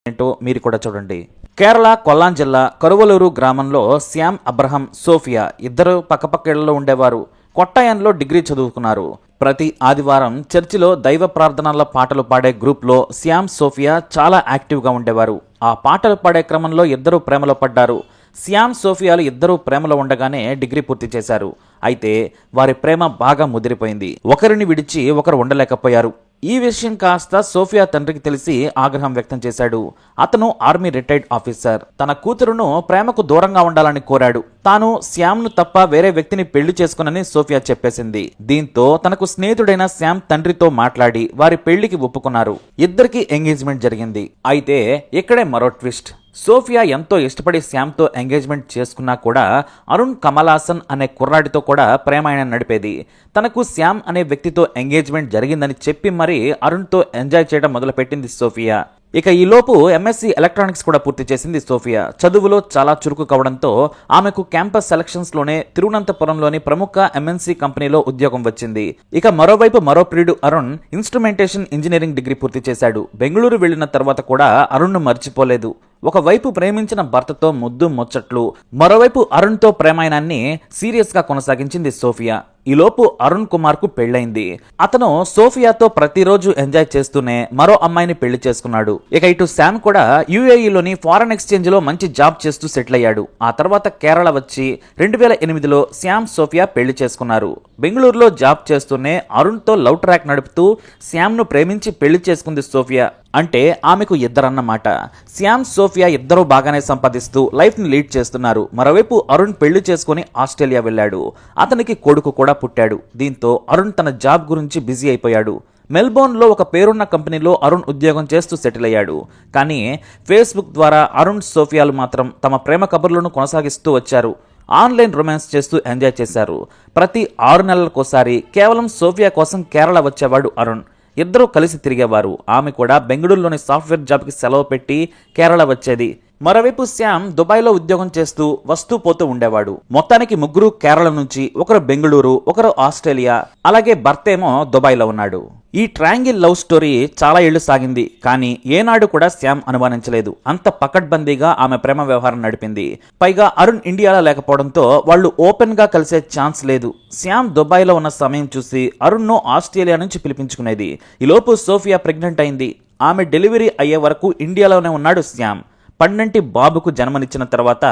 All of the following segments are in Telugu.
ఏంటో మీరు కూడా చూడండి. కేరళ కొల్లాం జిల్లా కరువలూరు గ్రామంలో శ్యామ్ అబ్రహం సోఫియా ఇద్దరు పక్కపక్కలో ఉండేవారు. కొట్టాయంలో డిగ్రీ చదువుకున్నారు. ప్రతి ఆదివారం చర్చిలో దైవ ప్రార్థనల పాటలు పాడే గ్రూప్లో శ్యామ్ సోఫియా చాలా యాక్టివ్గా ఉండేవారు. ఆ పాటలు పాడే క్రమంలో ఇద్దరు ప్రేమలో పడ్డారు. శ్యామ్ సోఫియాలు ఇద్దరూ ప్రేమలో ఉండగానే డిగ్రీ పూర్తి చేశారు. అయితే వారి ప్రేమ బాగా ముదిరిపోయింది. ఒకరిని విడిచి ఒకరు ఉండలేకపోయారు. ఈ విషయం కాస్త సోఫియా తండ్రికి తెలిసి ఆగ్రహం వ్యక్తం చేశాడు. అతను ఆర్మీ రిటైర్డ్ ఆఫీసర్. తన కూతురును ప్రేమకు దూరంగా ఉండాలని కోరాడు. తాను శ్యామ్ను తప్ప వేరే వ్యక్తిని పెళ్లి చేసుకునని సోఫియా చెప్పేసింది. దీంతో తనకు స్నేహితుడైన శ్యామ్ తండ్రితో మాట్లాడి వారి పెళ్లికి ఒప్పుకున్నారు. ఇద్దరికి ఎంగేజ్మెంట్ జరిగింది. అయితే ఇక్కడే మరో ట్విస్ట్. సోఫియా ఎంతో ఇష్టపడి శ్యామ్తో ఎంగేజ్మెంట్ చేసుకున్నా కూడా అరుణ్ కమలాసన్ అనే కుర్రాడితో కూడా ప్రేమాయణం నడిపేది. తనకు శ్యామ్ అనే వ్యక్తితో ఎంగేజ్మెంట్ జరిగిందని చెప్పి మరీ అరుణ్తో ఎంజాయ్ చేయడం మొదలుపెట్టింది సోఫియా. ఇక ఈలోపు ఎంఎస్సీ ఎలక్ట్రానిక్స్ కూడా పూర్తి చేసింది సోఫియా. చదువులో చాలా చురుకు కావడంతో ఆమెకు క్యాంపస్ సెలక్షన్స్లోనే తిరువనంతపురంలోని ప్రముఖ ఎంఎన్సీ కంపెనీలో ఉద్యోగం వచ్చింది. ఇక మరోవైపు మరో ప్రియుడు అరుణ్ ఇన్స్ట్రుమెంటేషన్ ఇంజనీరింగ్ డిగ్రీ పూర్తి చేశాడు. బెంగళూరు వెళ్లిన తర్వాత కూడా అరుణ్ను మర్చిపోలేదు. ఒకవైపు ప్రేమించిన భర్తతో ముద్దు ముచ్చట్లు, మరోవైపు అరుణ్తో ప్రేమాయణాన్ని సీరియస్ గా కొనసాగించింది సోఫియా. ఈలోపు అరుణ్ కుమార్ కు పెళ్లైంది. అతను సోఫియాతో ప్రతిరోజు ఎంజాయ్ చేస్తూనే మరో అమ్మాయిని పెళ్లి చేసుకున్నాడు. ఇక ఇటు శామ్ కూడా యుఏఈలోని ఫారెన్ ఎక్స్చేంజ్ లో మంచి జాబ్ చేస్తూ సెటిల్ అయ్యాడు. ఆ తర్వాత కేరళ వచ్చి 2008లో శ్యామ్ సోఫియా పెళ్లి చేసుకున్నారు. బెంగళూరులో జాబ్ చేస్తూనే అరుణ్ తో లవ్ ట్రాక్ నడుపుతూ శ్యామ్ ను ప్రేమించి పెళ్లి చేసుకుంది సోఫియా. అంటే ఆమెకు ఇద్దరన్నమాట. శ్యామ్ సోఫియా ఇద్దరూ బాగానే సంపాదిస్తూ లైఫ్ ని లీడ్ చేస్తున్నారు. మరోవైపు అరుణ్ పెళ్లి చేసుకుని ఆస్ట్రేలియా వెళ్ళాడు. అతనికి కొడుకు కూడా పుట్టాడు. దీంతో అరుణ్ తన జాబ్ గురించి బిజీ అయిపోయాడు. మెల్బోర్న్లో ఒక పేరున్న కంపెనీలో అరుణ్ ఉద్యోగం చేస్తూ సెటిల్ అయ్యాడు. కానీ ఫేస్బుక్ ద్వారా అరుణ్ సోఫియాలు మాత్రం తమ ప్రేమ కబుర్లను కొనసాగిస్తూ వచ్చారు. ఆన్లైన్ రొమాన్స్ చేస్తూ ఎంజాయ్ చేశారు. ప్రతి 6 నెలలకోసారి కేవలం సోఫియా కోసం కేరళ వచ్చేవాడు అరుణ్. ఇద్దరూ కలిసి తిరిగేవారు. ఆమె కూడా బెంగళూరులోని సాఫ్ట్వేర్ జాబ్కి సెలవు పెట్టి కేరళ వచ్చేది. మరోవైపు శ్యామ్ దుబాయ్లో ఉద్యోగం చేస్తూ వస్తూ పోతూ ఉండేవాడు. మొత్తానికి ముగ్గురు కేరళ నుంచి, ఒకరు బెంగళూరు, ఒకరు ఆస్ట్రేలియా, అలాగే భర్తేమో దుబాయ్లో ఉన్నాడు. ఈ ట్రయాంగిల్ లవ్ స్టోరీ చాలా ఏళ్లు సాగింది. కానీ ఏనాడు కూడా శ్యామ్ అనుమానించలేదు. అంత పకడ్బందీగా ఆమె ప్రేమ వ్యవహారం నడిపింది. పైగా అరుణ్ ఇండియాలో లేకపోవడంతో వాళ్ళు ఓపెన్ గా కలిసే ఛాన్స్ లేదు. శ్యామ్ దుబాయ్లో ఉన్న సమయం చూసి అరుణ్ను ఆస్ట్రేలియా నుంచి పిలిపించుకునేది. ఈలోపు సోఫియా ప్రెగ్నెంట్ అయింది. ఆమె డెలివరీ అయ్యే వరకు ఇండియాలోనే ఉన్నాడు శ్యామ్. పండంటి బాబుకు జన్మనిచ్చిన తర్వాత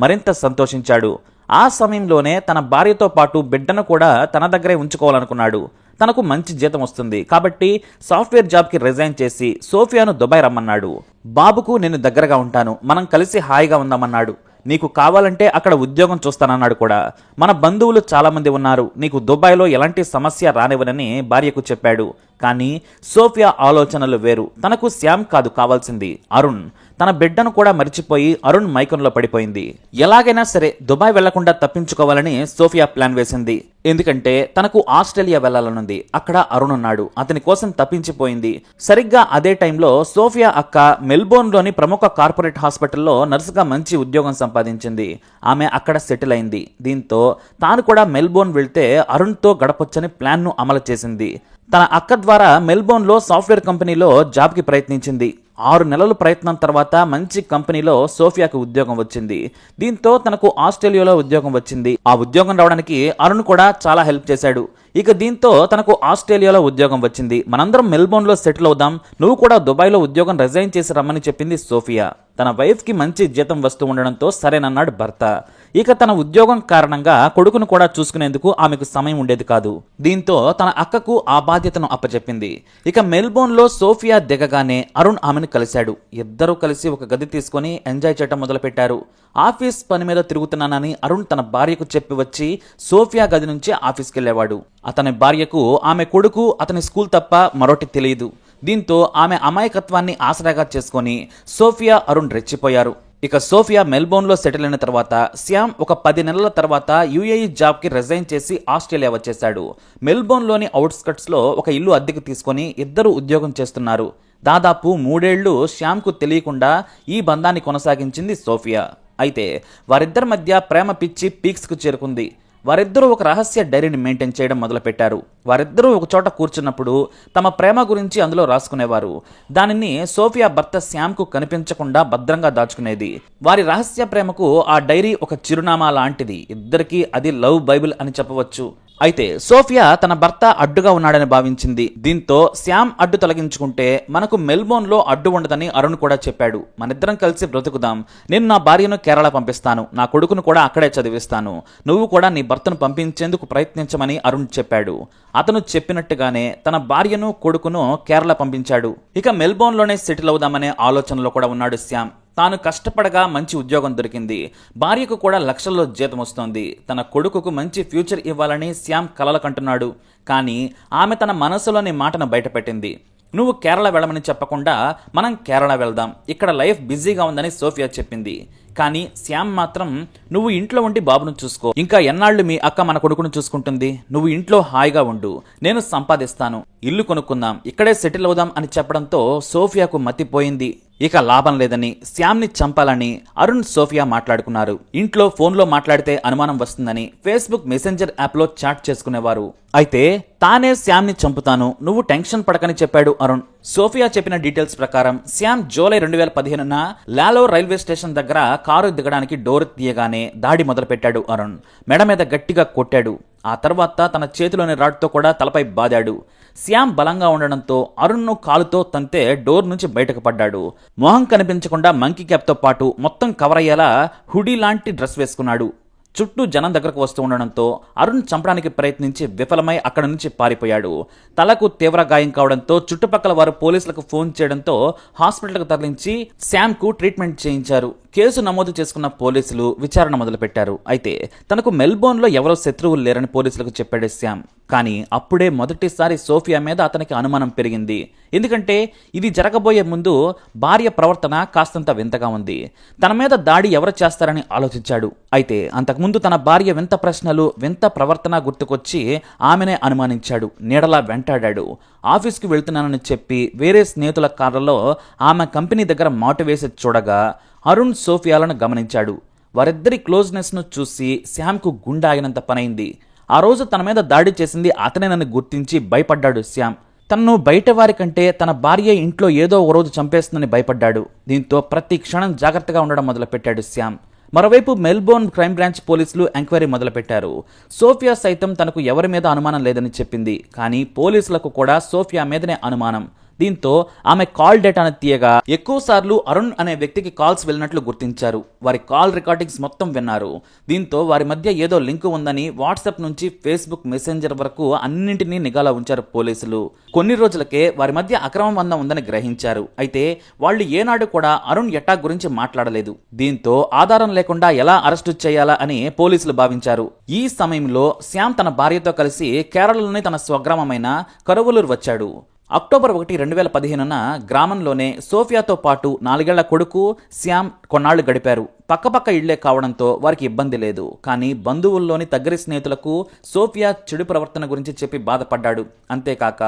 మరింత సంతోషించాడు. ఆ సమయంలోనే తన భార్యతో పాటు బిడ్డను కూడా తన దగ్గరే ఉంచుకోవాలనుకున్నాడు. తనకు మంచి జీతం వస్తుంది కాబట్టి సాఫ్ట్వేర్ జాబ్కి రిజైన్ చేసి సోఫియాను దుబాయ్ రమ్మన్నాడు. బాబుకు నేను దగ్గరగా ఉంటాను, మనం కలిసి హాయిగా ఉందామన్నాడు. నీకు కావాలంటే అక్కడ ఉద్యోగం చూస్తానన్నాడు కూడా. మన బంధువులు చాలా మంది ఉన్నారు, నీకు దుబాయ్లో ఎలాంటి సమస్య రానివ్వనని భార్యకు చెప్పాడు. కానీ సోఫియా ఆలోచనలు వేరు. తనకు శ్యామ్ కాదు కావాల్సింది, అరుణ్. తన బిడ్డను కూడా మరిచిపోయి అరుణ్ మైకంలో పడిపోయింది. ఎలాగైనా సరే దుబాయ్ వెళ్లకుండా తప్పించుకోవాలని సోఫియా ప్లాన్ వేసింది. ఎందుకంటే తనకు ఆస్ట్రేలియా వెళ్లాలనుంది. అక్కడ అరుణ్ ఉన్నాడు. అతని కోసం తప్పించిపోయింది. సరిగ్గా అదే టైంలో సోఫియా అక్క మెల్బోర్న్లోని ప్రముఖ కార్పొరేట్ హాస్పిటల్లో నర్సుగా మంచి ఉద్యోగం సంపాదించింది. ఆమె అక్కడ సెటిల్ అయింది. దీంతో తాను కూడా మెల్బోర్న్ వెళ్తే అరుణ్తో గడపొచ్చని ప్లాన్ను అమలు చేసింది. తన అక్క ద్వారా మెల్బోర్న్లో సాఫ్ట్వేర్ కంపెనీలో జాబ్కి ప్రయత్నించింది. 6 నెలల ప్రయత్నం తర్వాత మంచి కంపెనీలో సోఫియాకు ఉద్యోగం వచ్చింది. దీంతో తనకు ఆస్ట్రేలియాలో ఉద్యోగం వచ్చింది. ఆ ఉద్యోగం రావడానికి అరుణ్ కూడా చాలా హెల్ప్ చేశాడు. ఇక దీంతో తనకు ఆస్ట్రేలియాలో ఉద్యోగం వచ్చింది. మనందరం మెల్బోర్న్లో సెటిల్ అవుదాం, నువ్వు కూడా దుబాయ్లో ఉద్యోగం రిజైన్ చేసి రమ్మని చెప్పింది సోఫియా. తన వైఫ్కి మంచి జీతం వస్తూ ఉండడంతో సరేనన్నాడు భర్త. ఇక తన ఉద్యోగం కారణంగా కొడుకును కూడా చూసుకునేందుకు ఆమెకు సమయం ఉండేది కాదు. దీంతో తన అక్కకు ఆ బాధ్యతను అప్పచెప్పింది. ఇక మెల్బోర్న్లో సోఫియా దిగగానే అరుణ్ ఆమెను కలిశాడు. ఇద్దరూ కలిసి ఒక గది తీసుకుని ఎంజాయ్ చేయడం మొదలుపెట్టారు. ఆఫీస్ పని మీద తిరుగుతున్నానని అరుణ్ తన భార్యకు చెప్పి వచ్చి సోఫియా గది నుంచి ఆఫీస్కి వెళ్ళేవాడు. అతని భార్యకు ఆమె కొడుకు, అతని స్కూల్ తప్ప మరొకటి తెలియదు. దీంతో ఆమె అమాయకత్వాన్ని ఆసరాగా చేసుకుని సోఫియా, అరుణ్ రెచ్చిపోయారు. ఇక సోఫియా మెల్బోర్న్లో సెటిల్ అయిన తర్వాత శ్యామ్ ఒక 10 నెలల తర్వాత యుఏఈ జాబ్కి రిజైన్ చేసి ఆస్ట్రేలియా వచ్చేశాడు. మెల్బోర్న్లోని అవుట్స్కట్స్లో ఒక ఇల్లు అద్దెకు తీసుకొని ఇద్దరు ఉద్యోగం చేస్తున్నారు. దాదాపు 3 ఏళ్లు శ్యామ్కు తెలియకుండా ఈ బంధాన్ని కొనసాగించింది సోఫియా. అయితే వారిద్దరి మధ్య ప్రేమ పిచ్చి పీక్స్కు చేరుకుంది. వారిద్దరూ ఒక రహస్య డైరీని మెయింటైన్ చేయడం మొదలుపెట్టారు. వారిద్దరూ ఒక చోట కూర్చున్నప్పుడు తమ ప్రేమ గురించి అందులో రాసుకునేవారు. దానిని సోఫియా భర్త శ్యామ్కు కనిపించకుండా భద్రంగా దాచుకునేది. వారి రహస్య ప్రేమకు ఆ డైరీ ఒక చిరునామా లాంటిది. ఇద్దరికీ అది లవ్ బైబిల్ అని చెప్పవచ్చు. అయితే సోఫియా తన భర్త అడ్డుగా ఉన్నాడని భావించింది. దీంతో శ్యామ్ అడ్డు తొలగించుకుంటే మనకు మెల్బోర్న్లో అడ్డు ఉండదని అరుణ్ కూడా చెప్పాడు. మనిద్దరం కలిసి బ్రతుకుదాం, నేను నా భార్యను కేరళ పంపిస్తాను, నా కొడుకును కూడా అక్కడే చదివిస్తాను, నువ్వు కూడా నీ భర్తను పంపించేందుకు ప్రయత్నించమని అరుణ్ చెప్పాడు. అతను చెప్పినట్టుగానే తన భార్యను కొడుకును కేరళ పంపించాడు. ఇక మెల్బోర్న్లోనే సెటిల్ అవుదామనే ఆలోచనలో కూడా ఉన్నాడు శ్యామ్. తాను కష్టపడగా మంచి ఉద్యోగం దొరికింది, భార్యకు కూడా లక్షల్లో జీతం వస్తోంది, తన కొడుకుకు మంచి ఫ్యూచర్ ఇవ్వాలని శ్యామ్ కలలు కంటున్నాడు. కానీ ఆమె తన మనసులోని మాటను బయటపెట్టింది. నువ్వు కేరళ వెళ్ళమని చెప్పకుండా మనం కేరళ వెళ్దాం, ఇక్కడ లైఫ్ బిజీగా ఉందని సోఫియా చెప్పింది. కానీ శ్యామ్ మాత్రం నువ్వు ఇంట్లో ఉండి బాబును చూసుకో, ఇంకా ఎన్నాళ్ళు మీ అక్క మన కొడుకును చూసుకుంటుంది, నువ్వు ఇంట్లో హాయిగా ఉండు, నేను సంపాదిస్తాను, ఇల్లు కొనుక్కుందాం, ఇక్కడే సెటిల్ అవుదాం అని చెప్పడంతో సోఫియాకు మతిపోయింది. ఇక లాభం లేదని శ్యామ్ని చంపాలని అరుణ్ సోఫియా మాట్లాడుకున్నారు. ఇంట్లో ఫోన్లో మాట్లాడితే అనుమానం వస్తుందని ఫేస్బుక్ మెసెంజర్ యాప్లో చాట్ చేసుకునేవారు. అయితే తానే శ్యామ్ని చంపుతాను, నువ్వు టెన్షన్ పడకని చెప్పాడు అరుణ్. సోఫియా చెప్పిన డీటెయిల్స్ ప్రకారం శ్యామ్ జూలై 2015న లాలో రైల్వే స్టేషన్ దగ్గర కారు దిగడానికి డోర్ తీయగానే దాడి మొదలుపెట్టాడు అరుణ్. మెడ మీద గట్టిగా కొట్టాడు. ఆ తర్వాత తన చేతిలోని రాడ్తో కూడా తలపై బాదాడు. శ్యామ్ బలంగా ఉండడంతో అరుణ్ను కాలుతో తంతే డోర్ నుంచి బయటకు పడ్డాడు. మొహం కనిపించకుండా మంకీ క్యాప్తో పాటు మొత్తం కవర్ అయ్యేలా హుడీ లాంటి డ్రెస్ వేసుకున్నాడు. చుట్టూ జనం దగ్గరకు వస్తూ ఉండడంతో అరుణ్ చంపడానికి ప్రయత్నించి విఫలమై అక్కడి నుంచి పారిపోయాడు. తలకు తీవ్ర గాయం కావడంతో చుట్టుపక్కల వారు పోలీసులకు ఫోన్ చేయడంతో హాస్పిటల్కు తరలించి శ్యామ్కు ట్రీట్మెంట్ చేయించారు. కేసు నమోదు చేసుకున్న పోలీసులు విచారణ మొదలుపెట్టారు. అయితే తనకు మెల్బోర్న్లో ఎవరో శత్రువులు లేరని పోలీసులకు చెప్పాడు శ్యామ్. కానీ అప్పుడే మొదటిసారి సోఫియా మీద అతనికి అనుమానం పెరిగింది. ఎందుకంటే ఇది జరగబోయే ముందు భార్య ప్రవర్తన కాస్తంత వింతగా ఉంది. తన మీద దాడి ఎవరు చేస్తారని ఆలోచించాడు. అయితే అంతకుముందు తన భార్య వింత ప్రశ్నలు, వింత ప్రవర్తన గుర్తుకొచ్చి ఆమెనే అనుమానించాడు. నీడలా వెంటాడాడు. ఆఫీస్కి వెళ్తున్నానని చెప్పి వేరే స్నేహితుల కార్లలో ఆమె కంపెనీ దగ్గర మాటు వేసి చూడగా అరుణ్ సోఫియాలను గమనించాడు. వారిద్దరి క్లోజ్నెస్ను చూసి శ్యామ్కు గుండె ఆగినంత పనైంది. ఆ రోజు తన మీద దాడి చేసింది అతనేనని గుర్తించి భయపడ్డాడు శ్యామ్. తనను బయట వారి కంటే తన భార్య ఇంట్లో ఏదో ఒక రోజు చంపేస్తుందని భయపడ్డాడు. దీంతో ప్రతి క్షణం జాగ్రత్తగా ఉండడం మొదలుపెట్టాడు శ్యామ్. మరోవైపు మెల్బోర్న్ క్రైమ్ బ్రాంచ్ పోలీసులు ఎంక్వైరీ మొదలుపెట్టారు. సోఫియా సైతం తనకు ఎవరి మీద అనుమానం లేదని చెప్పింది. కానీ పోలీసులకు కూడా సోఫియా మీదనే అనుమానం. దీంతో ఆమె కాల్ డేటాను తీయగా ఎక్కువ సార్లు అరుణ్ అనే వ్యక్తికి కాల్స్ వెళ్ళినట్లు గుర్తించారు. వారి కాల్ రికార్డింగ్స్ మొత్తం విన్నారు. దీంతో వారి మధ్య ఏదో లింక్ ఉందని వాట్సాప్ నుంచి ఫేస్బుక్ మెసెంజర్ వరకు అన్నింటినీ నిఘాలో ఉంచారు పోలీసులు. కొన్ని రోజులకే వారి మధ్య అక్రమ బంధం ఉందని గ్రహించారు. అయితే వాళ్ళు ఏనాడు కూడా అరుణ్ అటాక్ గురించి మాట్లాడలేదు. దీంతో ఆధారం లేకుండా ఎలా అరెస్టు చేయాలా అని పోలీసులు భావించారు. ఈ సమయంలో శ్యామ్ తన భార్యతో కలిసి కేరళలోని తన స్వగ్రామమైన కరువలూరు వచ్చాడు. అక్టోబర్ 1, 2015న గ్రామంలోనే సోఫియాతో పాటు 4 ఏళ్ల కొడుకు శ్యామ్ కొన్నాళ్లు గడిపారు. పక్కపక్క ఇళ్లే కావడంతో వారికి ఇబ్బంది లేదు. కానీ బంధువుల్లోని దగ్గరి స్నేహితులకు సోఫియా చెడు ప్రవర్తన గురించి చెప్పి బాధపడ్డాడు. అంతేకాక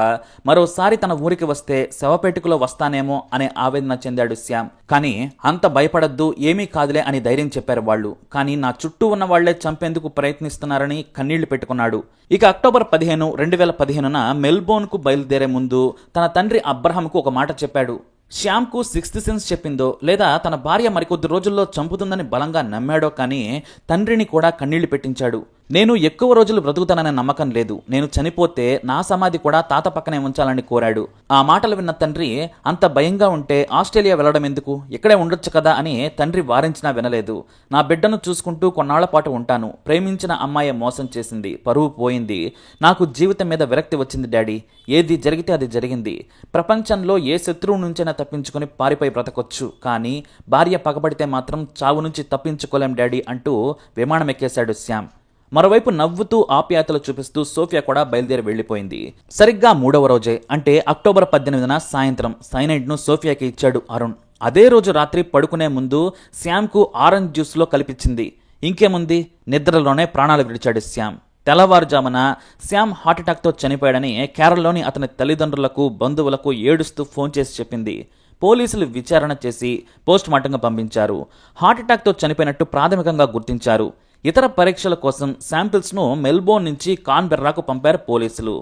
మరోసారి తన ఊరికి వస్తే శవపేటికలో వస్తానేమో అనే ఆవేదన చెందాడు శ్యామ్. కానీ అంత భయపడద్దు, ఏమీ కాదులే అని ధైర్యం చెప్పారు వాళ్ళు. కానీ నా చుట్టూ ఉన్న వాళ్లే చంపేందుకు ప్రయత్నిస్తున్నారని కన్నీళ్లు పెట్టుకున్నాడు. ఇక అక్టోబర్ 15, 2015న మెల్బోర్న్కు బయలుదేరే ముందు తన తండ్రి అబ్రహాంకు ఒక మాట చెప్పాడు. శ్యామ్కు సిక్స్త్ సెన్స్ చెప్పిందో లేదా తన భార్య మరికొద్ది రోజుల్లో చంపుతుందని బలంగా నమ్మాడో కానీ తండ్రిని కూడా కన్నీళ్లు పెట్టించాడు. నేను ఎక్కువ రోజులు బ్రతుకుతాననే నమ్మకం లేదు, నేను చనిపోతే నా సమాధి కూడా తాత పక్కనే ఉంచాలని కోరాడు. ఆ మాటలు విన్న తండ్రి అంత భయంగా ఉంటే ఆస్ట్రేలియా వెళ్లడం ఎందుకు, ఇక్కడే ఉండొచ్చు కదా అని తండ్రి వారించినా వినలేదు. నా బిడ్డను చూసుకుంటూ కొన్నాళ్ల పాటు ఉంటాను, ప్రేమించిన అమ్మాయి మోసం చేసింది, పరువు పోయింది, నాకు జీవితం మీద విరక్తి వచ్చింది డాడీ, ఏది జరిగితే అది జరిగింది, ప్రపంచంలో ఏ శత్రువు నుంచైనా తప్పించుకొని పారిపోయి బ్రతకొచ్చు, కానీ భార్య పగబడితే మాత్రం చావు నుంచి తప్పించుకోలేం డాడీ అంటూ విమానం ఎక్కేశాడు శ్యామ్. మరోవైపు నవ్వుతూ ఆప్యాయతలు చూపిస్తూ సోఫియా కూడా బయలుదేరి వెళ్లిపోయింది. సరిగ్గా 3వ రోజే అంటే అక్టోబర్ 18న సాయంత్రం సైనైడ్ను సోఫియాకి ఇచ్చాడు అరుణ్. అదే రోజు రాత్రి పడుకునే ముందు శ్యామ్కు ఆరెంజ్ జ్యూస్లో కల్పించింది. ఇంకేముంది, నిద్రలోనే ప్రాణాలు విడిచాడు శ్యామ్. తెల్లవారుజామున శ్యామ్ హార్ట్అటాక్తో చనిపోయాడని కేరళలోని అతని తల్లిదండ్రులకు బంధువులకు ఏడుస్తూ ఫోన్ చేసి చెప్పింది. పోలీసులు విచారణ చేసి పోస్ట్ మార్టంగా పంపించారు. హార్ట్అటాక్తో చనిపోయినట్టు ప్రాథమికంగా గుర్తించారు. ఇతర పరీక్షల కోసం శాంపిల్స్ను మెల్బోర్న్ నుంచి కాన్బెర్రాకు పంపారు పోలీసులు.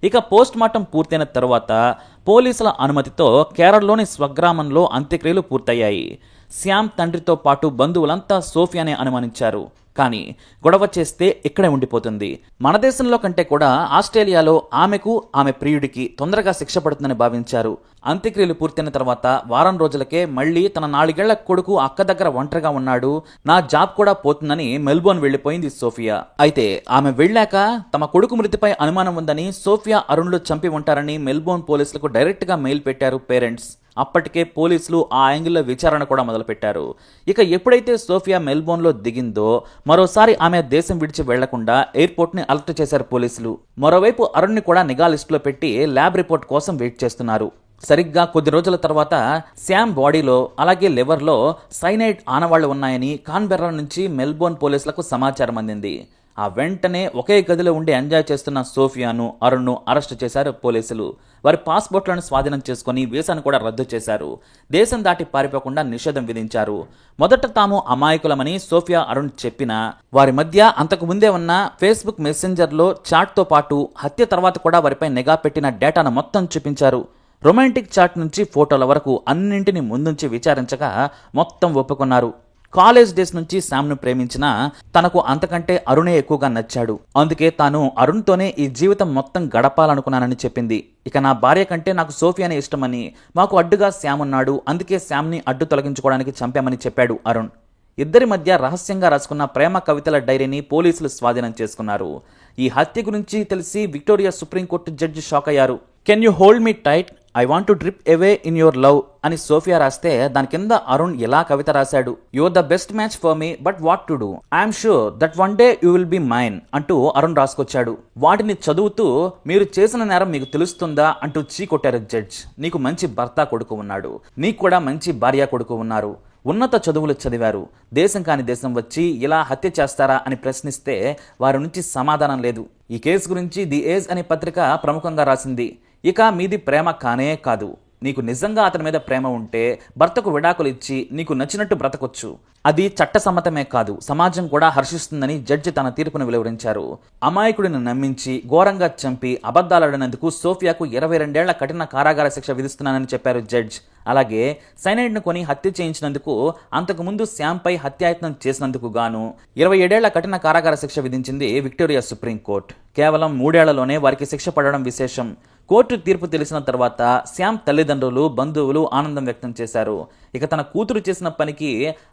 ఇక పోస్ట్ మార్టం పూర్తయిన తరువాత పోలీసుల అనుమతితో కేరళలోని స్వగ్రామంలో అంత్యక్రియలు పూర్తయ్యాయి. శ్యామ్ తండ్రితో పాటు బంధువులంతా సోఫియానే అనుమానించారు. కానీ గొడవ చేస్తే ఇక్కడే ఉండిపోతుంది. మన దేశంలో కంటే కూడా ఆస్ట్రేలియాలో ఆమెకు ఆమె ప్రియుడికి తొందరగా శిక్ష పడుతుందని భావించారు. అంత్యక్రియలు పూర్తయిన తర్వాత వారం రోజులకే మళ్లీ తన 4 ఏళ్ల కొడుకు అక్క దగ్గర ఒంటరిగా ఉన్నాడు, నా జాబ్ కూడా పోతుందని మెల్బోర్న్ వెళ్లిపోయింది సోఫియా. అయితే ఆమె వెళ్ళాక తమ కొడుకు మృతిపై అనుమానం ఉందని, సోఫియా అరుణ్లు చంపి ఉంటారని మెల్బోర్న్ పోలీసులకు డైరెక్ట్ గా మెయిల్ పెట్టారు పేరెంట్స్. అప్పటికే పోలీసులు ఆ యాంగిల్లో విచారణ కూడా మొదలుపెట్టారు. ఇక ఎప్పుడైతే సోఫియా మెల్బోర్న్లో దిగిందో మరోసారి ఆమె దేశం విడిచి వెళ్లకుండా ఎయిర్పోర్ట్ని అలర్ట్ చేశారు పోలీసులు. మరోవైపు అరుణ్ని కూడా నిఘా లిస్టులో పెట్టి ల్యాబ్ రిపోర్ట్ కోసం వెయిట్ చేస్తున్నారు. సరిగ్గా కొద్ది రోజుల తర్వాత శ్యామ్ బాడీలో అలాగే లివర్లో సైనైడ్ ఆనవాళ్లు ఉన్నాయని కాన్బెర్రా నుంచి మెల్బోర్న్ పోలీసులకు సమాచారం అందింది. ఆ వెంటనే ఒకే గదిలో ఉండి ఎంజాయ్ చేస్తున్న సోఫియాను, అరుణ్ను అరెస్టు చేశారు పోలీసులు. వారి పాస్పోర్ట్లను స్వాధీనం చేసుకుని వీసాను కూడా రద్దు చేశారు. దేశం దాటి పారిపోకుండా నిషేధం విధించారు. మొదట తాము అమాయకులమని సోఫియా, అరుణ్ చెప్పినా వారి మధ్య అంతకు ముందే ఉన్న ఫేస్బుక్ మెసెంజర్లో చాట్తో పాటు హత్య తర్వాత కూడా వారిపై నిఘా పెట్టిన డేటాను మొత్తం చూపించారు. రొమాంటిక్ చాట్ నుంచి ఫోటోల వరకు అన్నింటినీ ముందుంచి విచారించగా మొత్తం ఒప్పుకున్నారు. కాలేజ్ డేస్ నుంచి శ్యామ్ను ప్రేమించినా తనకు అంతకంటే అరుణే ఎక్కువగా నచ్చాడు. అందుకే తాను అరుణ్తోనే ఈ జీవితం మొత్తం గడపాలనుకున్నానని చెప్పింది. ఇక నా భార్య కంటే నాకు సోఫియానే ఇష్టమని, మాకు అడ్డుగా శ్యామ్ ఉన్నాడు, అందుకే శ్యామ్ని అడ్డు తొలగించుకోవడానికి చంపామని చెప్పాడు అరుణ్. ఇద్దరి మధ్య రహస్యంగా రాసుకున్న ప్రేమ కవితల డైరీని పోలీసులు స్వాధీనం చేసుకున్నారు. ఈ హత్య గురించి తెలిసి విక్టోరియా సుప్రీంకోర్టు జడ్జి షాక్ అయ్యారు. Can you hold me tight, I want to drip away in your love అని సోఫియా రాస్తే దాని కింద అరుణ్ ఇలా కవిత రాశాడు. Your the best match for me, but what to do, I'm sure that one day you will be mine అంటూ అరుణ్ రాసుకొచ్చాడు. వాటిని చదువుతూ మీరు చేసిన నేరం మీకు తెలుస్తుందా అంటూ చీకొట్టారు జడ్జ్. నీకు మంచి భర్త కొడుకు ఉన్నాడు, నీకు కూడా మంచి భార్య కొడుకు ఉన్నారు, ఉన్నత చదువులు చదివారు, దేశం కాని దేశం వచ్చి ఇలా హత్య చేస్తారా అని ప్రశ్నిస్తే వారి నుంచి సమాధానం లేదు. ఈ కేసు గురించి ది ఏజ్ అనే పత్రిక ప్రముఖంగా రాసింది. ఇక మీది ప్రేమ కానే కాదు, నీకు నిజంగా అతని మీద ప్రేమ ఉంటే భర్తకు విడాకులు ఇచ్చి నీకు నచ్చినట్టు బ్రతకొచ్చు, అది చట్టసమ్మతమే కాదు, సమాజం కూడా హర్షిస్తుందని జడ్జి తన తీర్పును వెలువరించారు. అమాయకుడిని నమ్మించి ఘోరంగా చంపి అబద్ధాలాడినందుకు సోఫియాకు 22 ఏళ్ల కఠిన కారాగార శిక్ష విధిస్తున్నానని చెప్పారు జడ్జ్. అలాగే సైనైడ్ను కొని హత్య చేయించినందుకు, అంతకుముందు శ్యామ్పై హత్యాయత్నం చేసినందుకు గాను 27 ఏళ్ల కఠిన కారాగార శిక్ష విధించింది విక్టోరియా సుప్రీంకోర్టు. కేవలం 3 ఏళ్లలోనే వారికి శిక్ష పడడం విశేషం. కోర్టు తీర్పు తెలిసిన తర్వాత శ్యామ్ తల్లిదండ్రులు, బంధువులు ఆనందం వ్యక్తం చేశారు. ఇక తన కూతురు చేసిన పనికి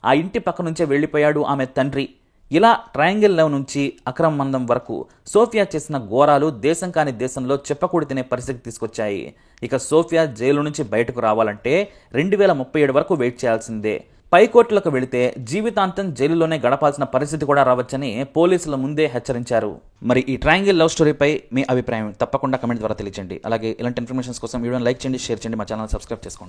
ఆ ఇంటి పక్క నుంచే వెళ్లిపోయాడు ఆమె తండ్రి. ఇలా ట్రయాంగిల్ లవ్ నుంచి అక్రమ మందం వరకు సోఫియా చేసిన ఘోరాలు దేశం కాని దేశంలో చెప్పకూడి తినే పరిస్థితి తీసుకొచ్చాయి. ఇక సోఫియా జైలు నుంచి బయటకు రావాలంటే 2037 వరకు వెయిట్ చేయాల్సిందే. పై కోర్టులకు వెళితే జీవితాంతం జైలులోనే గడపాల్సిన పరిస్థితి కూడా రావచ్చని పోలీసుల ముందే హెచ్చరించారు. మరి ఈ ట్రయాంగిల్ లవ్ స్టోరీపై మీ అభిప్రాయం తప్పకుండా కమెంట్ ద్వారా తెలియజేయండి. అలాగే ఇలాంటి ఇన్ఫర్మేషన్స్ కోసం వీడియోని లైక్ చేయండి, షేర్ చేయండి, మా ఛానల్ సబ్స్క్రైబ్ చేసుకోండి.